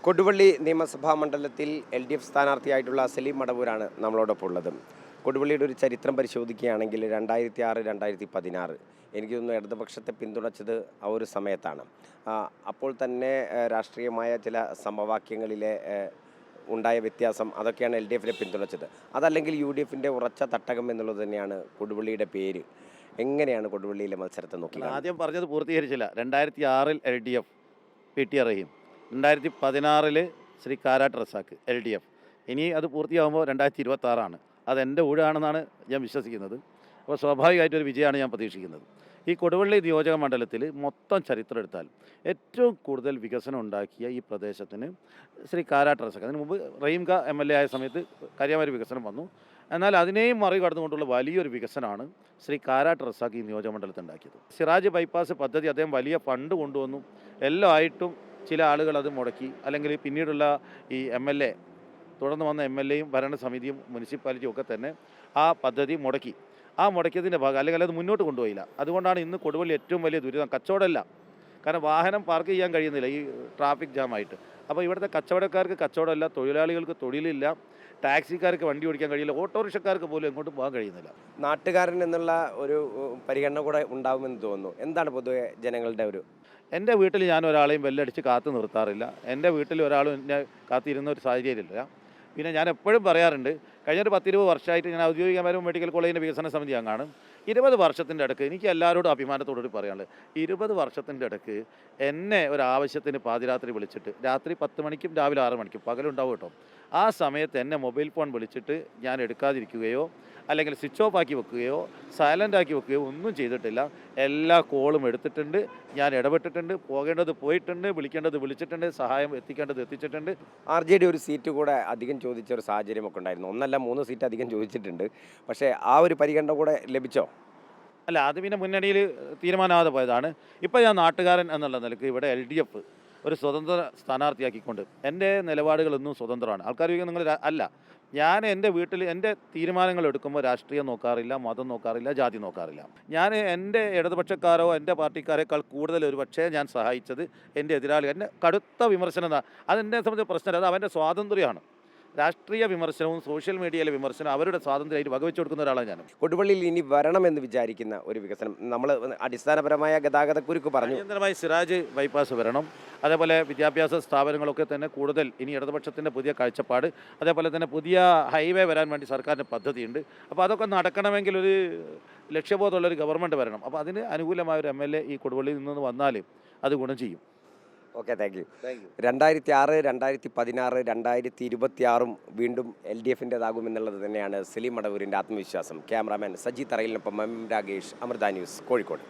കൊടുവള്ളി നിയമസഭാ മണ്ഡലത്തിൽ LDF സ്ഥാനാർത്ഥിയായിട്ടുള്ള സലീം മടവൂരാണ് നമ്മളോടൊപ്പം ഉള്ളത്. കൊടുവള്ളിയുടെ ഒരു ചരിത്രം പരിശോധിക്കുകയാണെങ്കിൽ 2006, 2016 എനിക്ക് തോന്നുന്നു ഇടതുപക്ഷത്തെ പിന്തുണച്ചത് ആ ഒരു സമയത്താണ്. അപ്പോൾ തന്നെ രാഷ്ട്രീയമായ ചില സമവാക്യങ്ങളിലെ ഉണ്ടായ വ്യത്യാസം അതൊക്കെയാണ് LDFനെ പിന്തുണച്ചത്. അതല്ലെങ്കിൽ UDFൻ്റെ ഉറച്ച തട്ടകം എന്നുള്ളത് തന്നെയാണ് കൊടുവള്ളിയുടെ പേര്. എങ്ങനെയാണ് കൊടുവള്ളിയിലെ മത്സരത്തെ നോക്കി? ആദ്യം പറഞ്ഞത് പൂർത്തീകരിച്ചില്ല. 2006 LDF PT റഹീം, 2016 ശ്രീ കാരാട്ട് റസാക്ക് LDF. ഇനി അത് പൂർത്തിയാകുമ്പോൾ 2026 അതെൻ്റെ ഊഴാണെന്നാണ് ഞാൻ വിശ്വസിക്കുന്നത്. അപ്പോൾ സ്വാഭാവികമായിട്ടൊരു വിജയമാണ് ഞാൻ പ്രതീക്ഷിക്കുന്നത്. ഈ കൊടുവള്ളി നിയോജക മണ്ഡലത്തിൽ മൊത്തം ചരിത്രം എടുത്താൽ ഏറ്റവും കൂടുതൽ വികസനം ഉണ്ടാക്കിയ ഈ പ്രദേശത്തിന് ശ്രീ കാരാട്ട് റസാക്ക്. അതിന് മുമ്പ് റഹീം MLA ആയ സമയത്ത് കാര്യമായ വികസനം വന്നു. എന്നാൽ അതിനെയും മറികടന്നുകൊണ്ടുള്ള വലിയൊരു വികസനമാണ് ശ്രീ കാരാട്ട് റസാക്ക് ഈ നിയോജകമണ്ഡലത്തിൽ ഉണ്ടാക്കിയത്. സിറാജ് ബൈപ്പാസ് പദ്ധതി അദ്ദേഹം വലിയ ഫണ്ട് കൊണ്ടുവന്നു. എല്ലാം ആയിട്ടും ചില ആളുകൾ അത് മുടക്കി, അല്ലെങ്കിൽ പിന്നീടുള്ള ഈ MLA തുടർന്ന് വന്ന MLAയും ഭരണസമിതിയും മുനിസിപ്പാലിറ്റിയും ഒക്കെ തന്നെ ആ പദ്ധതി മുടക്കി. ആ മുടക്കിയതിൻ്റെ ഭാഗം അല്ലെങ്കിൽ അത് മുന്നോട്ട് കൊണ്ടുപോയില്ല. അതുകൊണ്ടാണ് ഇന്ന് കൊടുവള്ളി ഏറ്റവും വലിയ ദുരിതം. കച്ചവടമല്ല, കാരണം വാഹനം പാർക്ക് ചെയ്യാൻ കഴിയുന്നില്ല ഈ ട്രാഫിക് ജാമായിട്ട്. അപ്പോൾ ഇവിടുത്തെ കച്ചവടക്കാർക്ക് കച്ചവടമല്ല, തൊഴിലാളികൾക്ക് തൊഴിലില്ല, ടാക്സിക്കാർക്ക് വണ്ടി ഓടിക്കാൻ കഴിയില്ല, ഓട്ടോറിക്ഷക്കാർക്ക് പോലും എങ്ങോട്ടും പോകാൻ കഴിയുന്നില്ല. നാട്ടുകാരൻ എന്നുള്ള ഒരു പരിഗണന കൂടെ ഉണ്ടാവുമെന്ന് തോന്നുന്നു. എന്താണ് പൊതുവെ ജനങ്ങളുടെ ഒരു? എൻ്റെ വീട്ടിൽ ഞാൻ ഒരാളെയും ബെല്ലടിച്ച് കാത്തു നിർത്താറില്ല. എൻ്റെ വീട്ടിൽ ഒരാളും എന്നെ കാത്തിരുന്ന ഒരു സാഹചര്യമില്ല. പിന്നെ ഞാൻ എപ്പോഴും പറയാറുണ്ട്, കഴിഞ്ഞൊരു 10-20 വർഷമായിട്ട് ഞാൻ ഔദ്യോഗികപരവും മെഡിക്കൽ കോളേജിൻ്റെ വികസന സമിതി അംഗമാണ്. 20 വർഷത്തിൻ്റെ ഇടയ്ക്ക് എനിക്ക് എല്ലാവരോടും അഭിമാനത്തോടുകൂടി പറയാനുള്ളത്, 20 വർഷത്തിൻ്റെ ഇടയ്ക്ക് എന്നെ ഒരാവശ്യത്തിന് പാതിരാത്രി വിളിച്ചിട്ട്, രാത്രി 10 മണിക്കും രാവിലെ 6 മണിക്കും പകലുണ്ടാവും കേട്ടോ, ആ സമയത്ത് എന്നെ മൊബൈൽ ഫോൺ വിളിച്ചിട്ട് ഞാൻ എടുക്കാതിരിക്കുകയോ അല്ലെങ്കിൽ സ്വിച്ച് ഓഫ് ആക്കി വെക്കുകയോ സൈലൻ്റ് ആക്കി വെക്കുകയോ ഒന്നും ചെയ്തിട്ടില്ല. എല്ലാ കോളും എടുത്തിട്ടുണ്ട്, ഞാൻ ഇടപെട്ടിട്ടുണ്ട്, പോകേണ്ടത് പോയിട്ടുണ്ട്, വിളിക്കേണ്ടത് വിളിച്ചിട്ടുണ്ട്, സഹായം എത്തിക്കേണ്ടത് എത്തിച്ചിട്ടുണ്ട്. RJD ഒരു സീറ്റ് കൂടെ അധികം ചോദിച്ച ഒരു സാഹചര്യമൊക്കെ ഉണ്ടായിരുന്നു. 3 സീറ്റ് അധികം ചോദിച്ചിട്ടുണ്ട്. പക്ഷേ ആ ഒരു പരിഗണന കൂടെ ലഭിച്ചോ? അല്ല, അത് പിന്നെ മുന്നണിയിൽ തീരുമാനമാകാതെ പോയതാണ്. ഇപ്പോൾ ഞാൻ നാട്ടുകാരൻ എന്നുള്ള നിലയ്ക്ക് ഇവിടെ LDF ഒരു സ്വതന്ത്ര സ്ഥാനാർത്ഥിയാക്കിക്കൊണ്ട്, എൻ്റെ നിലപാടുകളൊന്നും സ്വതന്ത്രമാണ്. ആൾക്കാർ നിങ്ങൾ അല്ല, ഞാൻ എൻ്റെ വീട്ടിൽ എൻ്റെ തീരുമാനങ്ങൾ എടുക്കുമ്പോൾ രാഷ്ട്രീയം നോക്കാറില്ല, മതം നോക്കാറില്ല, ജാതി നോക്കാറില്ല. ഞാൻ എൻ്റെ ഇടതുപക്ഷക്കാരോ എൻ്റെ പാർട്ടിക്കാരേക്കാൾ കൂടുതൽ ഒരു പക്ഷേ ഞാൻ സഹായിച്ചത് എൻ്റെ എതിരാളി. എൻ്റെ കടുത്ത വിമർശനം, അതെന്നെ സംബന്ധിച്ച പ്രശ്നമല്ല, അത് അവൻ്റെ സ്വാതന്ത്ര്യമാണ്. രാഷ്ട്രീയ വിമർശനവും സോഷ്യൽ മീഡിയയിലെ വിമർശനം അവരുടെ സ്വാതന്ത്ര്യമായിട്ട് വകവെച്ച് കൊടുക്കുന്ന ഒരാളാണ് ഞാൻ. കൊടുവള്ളിയിൽ ഇനി വരണമെന്ന് വിചാരിക്കുന്ന ഒരു വികസനം, നമ്മൾ അടിസ്ഥാനപരമായ ഗതാഗതക്കുരുക്ക് പറഞ്ഞു. അടിയന്തരമായി സിറാജ് ബൈപ്പാസ് വരണം. അതേപോലെ വിദ്യാഭ്യാസ സ്ഥാപനങ്ങളൊക്കെ തന്നെ കൂടുതൽ ഇനി ഇടതുപക്ഷത്തിൻ്റെ പുതിയ കാഴ്ചപ്പാട്, അതേപോലെ തന്നെ പുതിയ ഹൈവേ വരാൻ വേണ്ടി സർക്കാരിൻ്റെ പദ്ധതിയുണ്ട്. അപ്പോൾ അതൊക്കെ നടക്കണമെങ്കിൽ ഒരു ലക്ഷ്യബോധമുള്ളൊരു ഗവൺമെൻറ് വരണം. അപ്പോൾ അതിന് അനുകൂലമായ ഒരു MLA ഈ കൊടുവള്ളിയിൽ നിന്ന് വന്നാൽ അത് ഗുണം ചെയ്യും. Okay, thank you. 2006, 2016, 2026 വീണ്ടും LDFൻ്റെതാകുമെന്നുള്ളത് തന്നെയാണ് സലീം മടവൂരിൻ്റെ ആത്മവിശ്വാസം. ക്യാമറാമാൻ സജി തറയിലിനൊപ്പം രാഗേഷ്, അമൃത ന്യൂസ്, കോഴിക്കോട്.